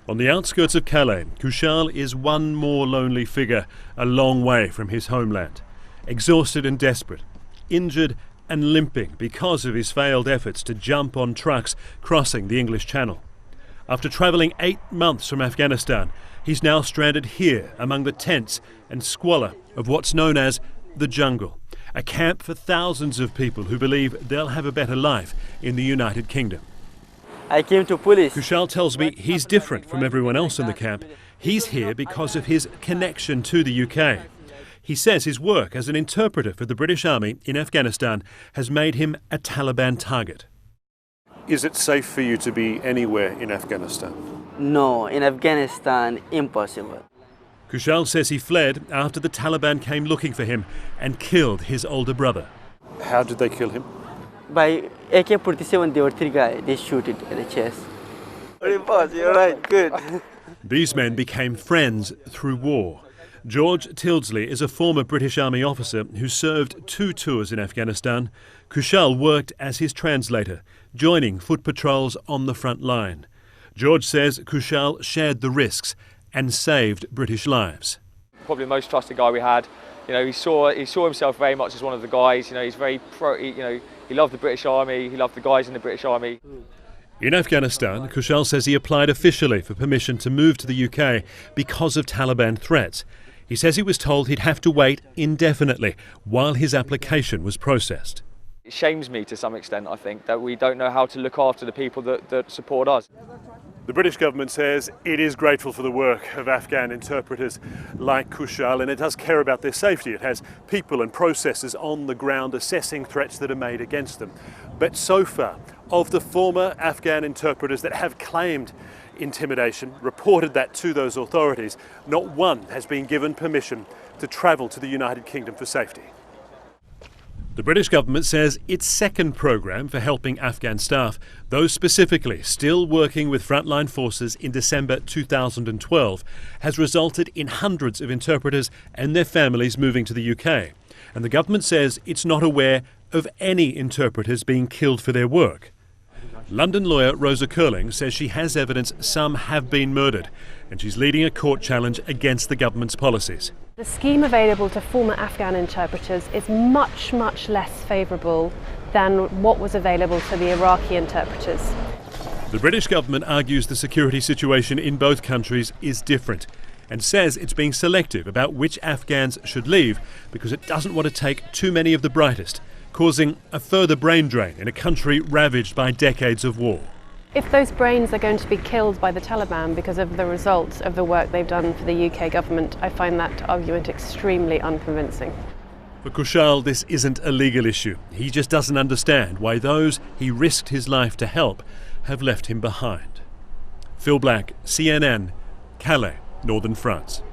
On the outskirts of Calais, Kushal is one more lonely figure, a long way from his homeland. Exhausted and desperate, injured and limping because of his failed efforts to jump on trucks crossing the English Channel. After travelling 8 months from Afghanistan, he's now stranded here among the tents and squalor of what's known as the jungle, a camp for thousands of people who believe they'll have a better life in the United Kingdom. I came to police. Kushal tells me he's different from everyone else in the camp. He's here because of his connection to the UK. He says his work as an interpreter for the British Army in Afghanistan has made him a Taliban target. Is it safe for you to be anywhere in Afghanistan? No, in Afghanistan, impossible. Kushal says he fled after the Taliban came looking for him and killed his older brother. How did they kill him? By AK-47, there were 3 guys. They shoot it in the chest. You're right, good. These men became friends through war. George Tildesley is a former British Army officer who served 2 tours in Afghanistan. Kushal worked as his translator, joining foot patrols on the front line. George says Kushal shared the risks and saved British lives. Probably the most trusted guy we had. You know, he saw himself very much as one of the guys. You know, he's very he loved the British Army. He loved the guys in the British Army. In Afghanistan, Kushal says he applied officially for permission to move to the UK because of Taliban threats. He says he was told he'd have to wait indefinitely while his application was processed. It shames me to some extent, I think, that we don't know how to look after the people that support us. The British government says it is grateful for the work of Afghan interpreters like Kushal, and it does care about their safety. It has people and processes on the ground assessing threats that are made against them. But so far, of the former Afghan interpreters that have claimed intimidation, reported that to those authorities, not one has been given permission to travel to the United Kingdom for safety. The British government says its second programme for helping Afghan staff, those specifically still working with frontline forces in December 2012, has resulted in hundreds of interpreters and their families moving to the UK. And the government says it's not aware of any interpreters being killed for their work. London lawyer Rosa Curling says she has evidence some have been murdered, and she's leading a court challenge against the government's policies. The scheme available to former Afghan interpreters is much less favourable than what was available to the Iraqi interpreters. The British government argues the security situation in both countries is different and says it's being selective about which Afghans should leave because it doesn't want to take too many of the brightest, causing a further brain drain in a country ravaged by decades of war. If those brains are going to be killed by the Taliban because of the results of the work they've done for the UK government, I find that argument extremely unconvincing. For Kushal, this isn't a legal issue. He just doesn't understand why those he risked his life to help have left him behind. Phil Black, CNN, Calais, Northern France.